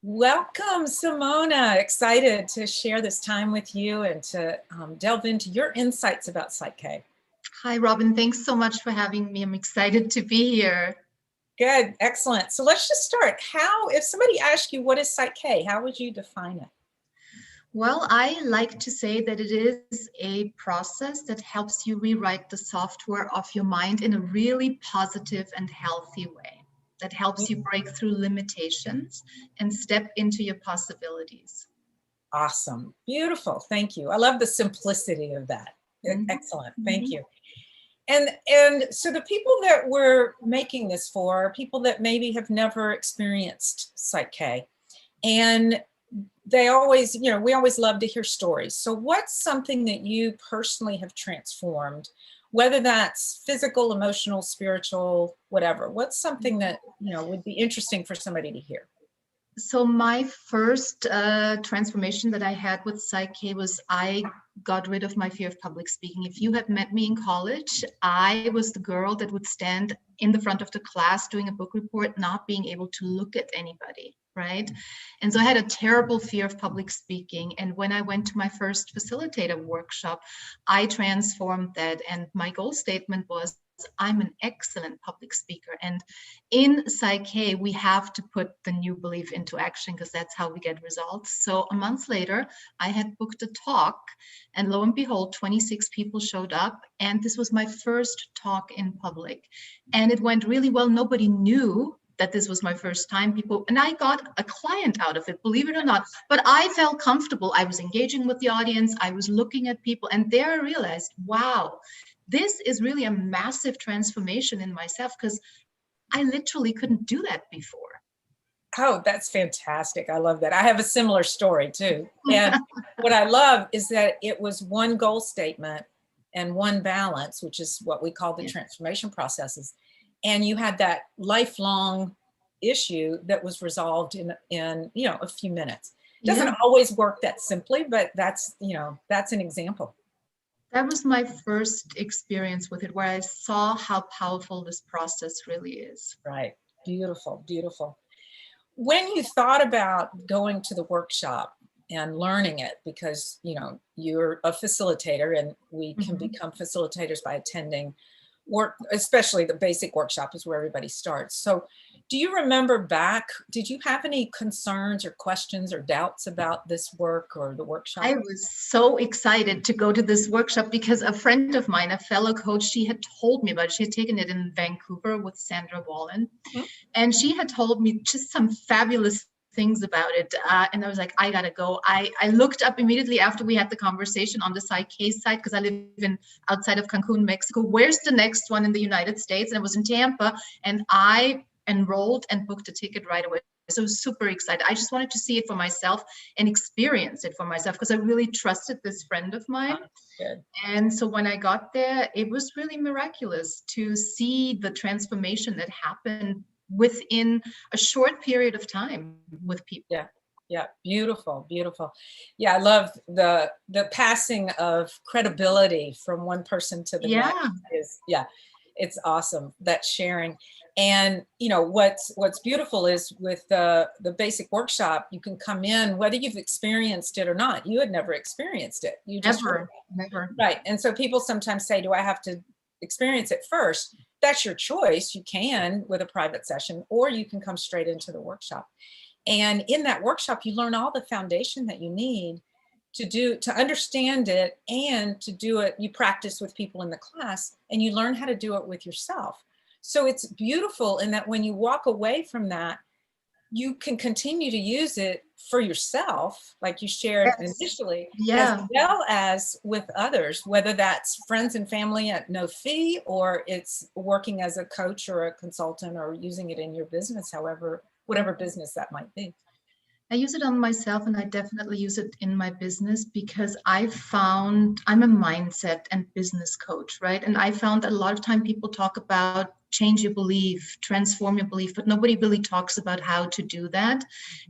Welcome, Simona. Excited to share this time with you and to delve into your insights about PSYCH-K. Hi, Robin. Thanks so much for having me. I'm excited to be here. Good, excellent. So let's just start. If somebody asked you what is PSYCH-K, how would you define it? Well, I like to say that it is a process that helps you rewrite the software of your mind in a really positive and healthy way. That helps you break through limitations and step into your possibilities. Awesome. Beautiful. Thank you. I love the simplicity of that. Excellent. Thank you. And so the people that we're making this for are people that maybe have never experienced PSYCH-K. And we always love to hear stories. So what's something that you personally have transformed, whether that's physical, emotional, spiritual, whatever? What's something that, would be interesting for somebody to hear? So my first transformation that I had with PSYCH-K was I got rid of my fear of public speaking. If you had met me in college, I was the girl that would stand in the front of the class doing a book report, not being able to look at anybody, right? And so I had a terrible fear of public speaking. And when I went to my first facilitator workshop, I transformed that. And my goal statement was, I'm an excellent public speaker. And in PSYCH-K, we have to put the new belief into action because that's how we get results. So a month later, I had booked a talk, and lo and behold, 26 people showed up. And this was my first talk in public. And it went really well. Nobody knew that this was my first time. And I got a client out of it, believe it or not. But I felt comfortable. I was engaging with the audience. I was looking at people. And there I realized, wow, this is really a massive transformation in myself because I literally couldn't do that before. Oh, that's fantastic. I love that. I have a similar story too. And what I love is that it was one goal statement and one balance, which is what we call the transformation processes. And you had that lifelong issue that was resolved in a few minutes. It doesn't always work that simply, but that's an example. That was my first experience with it, where I saw how powerful this process really is. Right. Beautiful, beautiful. When you thought about going to the workshop and learning it, because, you're a facilitator and we can become facilitators by attending work, especially the basic workshop is where everybody starts. So do you remember back, did you have any concerns or questions or doubts about this work or the workshop? I was so excited to go to this workshop because a friend of mine, a fellow coach, she had told me about it. She had taken it in Vancouver with Sandra Wallen. And she had told me just some fabulous things about it. And I was like, I gotta go. I looked up immediately after we had the conversation on the PSYCH-K site, because I live outside of Cancun, Mexico. Where's the next one in the United States? And it was in Tampa. And I enrolled and booked a ticket right away. So I was super excited. I just wanted to see it for myself and experience it for myself because I really trusted this friend of mine. Good. And so when I got there, it was really miraculous to see the transformation that happened within a short period of time with people. Yeah, beautiful, beautiful. Yeah, I love the passing of credibility from one person to the next. It's awesome, that sharing. And what's beautiful is with the basic workshop, you can come in whether you've experienced it or not. You had never experienced it. You just never. Right. And so people sometimes say, do I have to experience it first? That's your choice. You can with a private session, or you can come straight into the workshop. And in that workshop, you learn all the foundation that you need to understand it and to do it. You practice with people in the class and you learn how to do it with yourself. So it's beautiful in that when you walk away from that, you can continue to use it for yourself, like you shared initially, as well as with others, whether that's friends and family at no fee, or it's working as a coach or a consultant, or using it in your business, whatever business that might be. I use it on myself, and I definitely use it in my business because I found I'm a mindset and business coach, right? And I found that a lot of time people talk about change your belief, transform your belief, but nobody really talks about how to do that.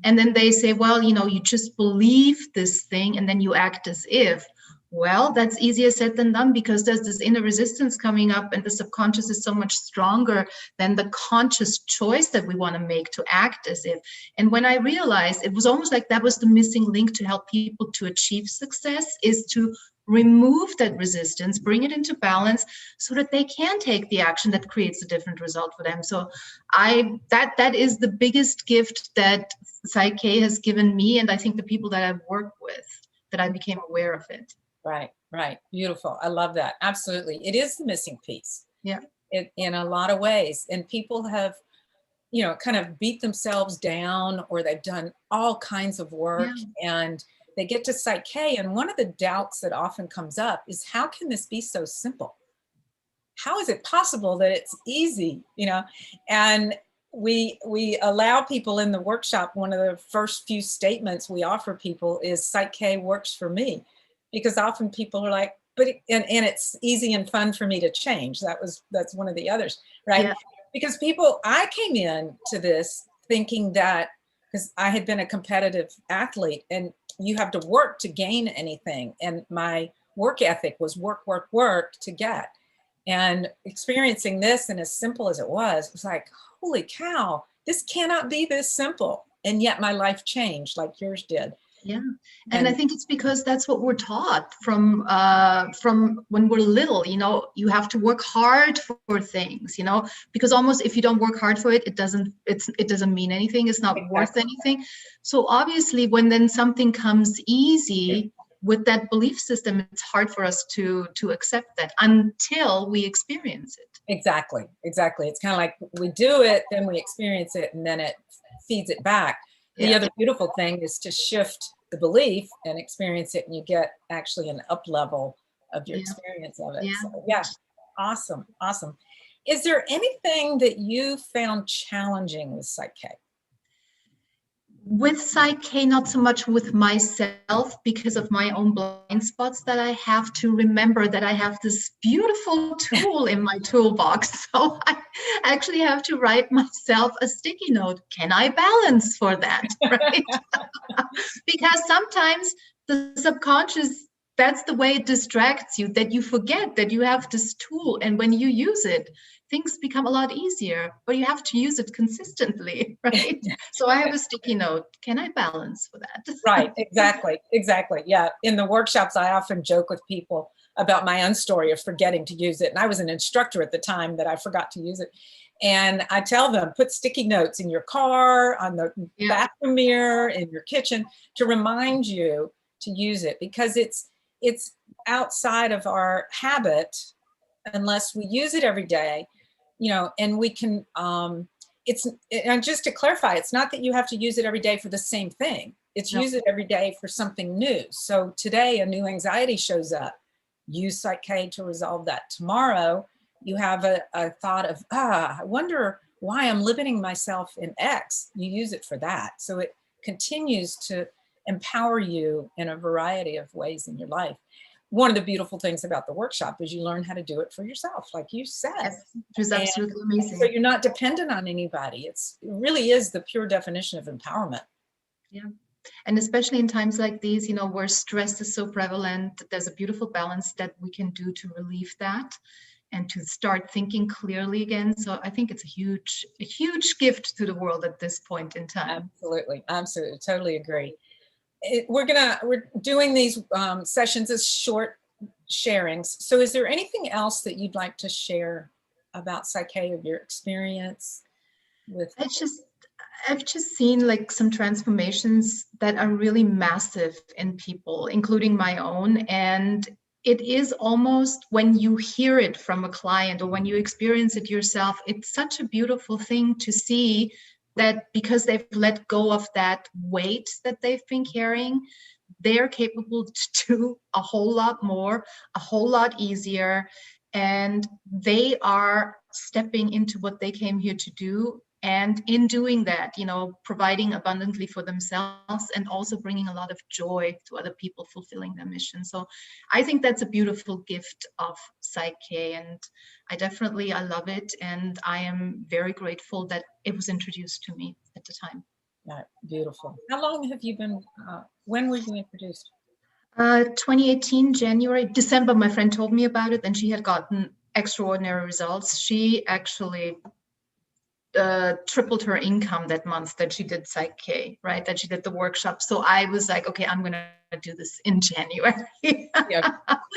And then they say, well, you just believe this thing and then you act as if. Well, that's easier said than done, because there's this inner resistance coming up, and the subconscious is so much stronger than the conscious choice that we want to make to act as if. And when I realized, it was almost like that was the missing link to help people to achieve success, is to remove that resistance, bring it into balance so that they can take the action that creates a different result for them. So that is the biggest gift that PSYCH-K has given me, and I think the people that I've worked with, that I became aware of it. Right, right. Beautiful. I love that. Absolutely. It is the missing piece. Yeah. In a lot of ways. And people have, you know, kind of beat themselves down, or they've done all kinds of work, and they get to PSYCH-K. And one of the doubts that often comes up is, how can this be so simple? How is it possible that it's easy, you know? And we allow people in the workshop, one of the first few statements we offer people is, PSYCH-K works for me. Because often people are like, and it's easy and fun for me to change. That's one of the others, right? Yeah. Because I came in to this thinking that, because I had been a competitive athlete, and you have to work to gain anything. And my work ethic was work, work, work to get. And experiencing this, and as simple as it was like, holy cow, this cannot be this simple. And yet my life changed like yours did. Yeah, and I think it's because that's what we're taught from when we're little. You know, you have to work hard for things. You know, because almost if you don't work hard for it, it doesn't mean anything. It's not worth anything. So obviously, when then something comes easy with that belief system, it's hard for us to accept that until we experience it. Exactly. It's kind of like we do it, then we experience it, and then it feeds it back. The other beautiful thing is to shift the belief and experience it, and you get actually an up level of your experience of it. Yeah. So, yeah. Awesome. Awesome. Is there anything that you found challenging with PSYCH-K? With PSYCH-K, not so much with myself, because of my own blind spots, that I have to remember that I have this beautiful tool in my toolbox. So I actually have to write myself a sticky note. Can I balance for that? Right? Because sometimes the subconscious, that's the way it distracts you, that you forget that you have this tool. And when you use it, things become a lot easier, but you have to use it consistently, right? So I have a sticky note. Can I balance for that? Right, exactly. Yeah. In the workshops, I often joke with people about my own story of forgetting to use it. And I was an instructor at the time that I forgot to use it. And I tell them, put sticky notes in your car, on the bathroom mirror, in your kitchen, to remind you to use it, because it's outside of our habit unless we use it every day, you know. And we can, and just to clarify, it's not that you have to use it every day for the same thing. It's use it every day for something new. So today a new anxiety shows up, use PSYCH-K to resolve that. Tomorrow you have a thought of, I wonder why I'm limiting myself in X. You use it for that. So it continues to empower you in a variety of ways in your life. One of the beautiful things about the workshop is you learn how to do it for yourself, like you said. Yes, which is absolutely amazing. So you're not dependent on anybody. It really is the pure definition of empowerment. Yeah. And especially in times like these, you know, where stress is so prevalent, there's a beautiful balance that we can do to relieve that and to start thinking clearly again. So I think it's a huge gift to the world at this point in time. Absolutely. Absolutely. Totally agree. We're doing these sessions as short sharings. So is there anything else that you'd like to share about PSYCH-K, or your experience with? I've just seen like some transformations that are really massive in people, including my own. And it is almost, when you hear it from a client or when you experience it yourself, it's such a beautiful thing to see that because they've let go of that weight that they've been carrying, they're capable to do a whole lot more, a whole lot easier. And they are stepping into what they came here to do. And in doing that, you know, providing abundantly for themselves and also bringing a lot of joy to other people, fulfilling their mission. So I think that's a beautiful gift of PSYCH-K, and I love it. And I am very grateful that it was introduced to me at the time. Beautiful. How long have you been, when were you introduced? 2018, January, December, my friend told me about it and she had gotten extraordinary results. She actually tripled her income that month that she did PSYCH-K, right? That she did the workshop. So I was like, okay, I'm gonna do this in January. Yeah,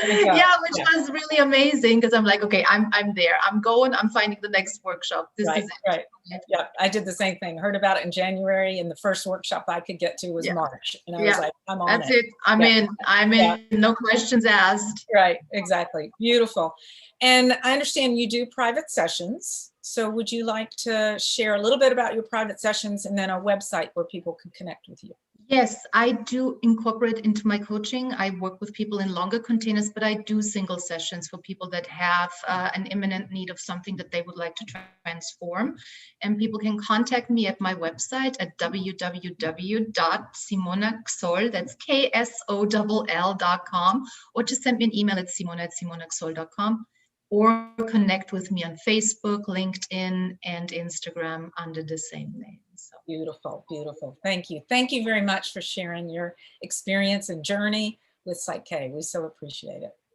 Yeah, which was really amazing because I'm like, okay, I'm there. I'm going. I'm finding the next workshop. This is it. Right. Yeah, I did the same thing. Heard about it in January, and the first workshop I could get to was March, and I was like, I'm on That's it. it. I'm in. I'm Yeah. in. No questions asked. Right, exactly. Beautiful. And I understand you do private sessions. So would you like to share a little bit about your private sessions and then a website where people can connect with you? Yes, I do incorporate into my coaching. I work with people in longer containers, but I do single sessions for people that have an imminent need of something that they would like to transform. And people can contact me at my website at www.simonaksoll, that's KSOLL.com, or just send me an email at simona@simonaksoll.com, or connect with me on Facebook, LinkedIn, and Instagram under the same name. So. Beautiful, beautiful. Thank you. Thank you very much for sharing your experience and journey with PSYCH-K. We so appreciate it.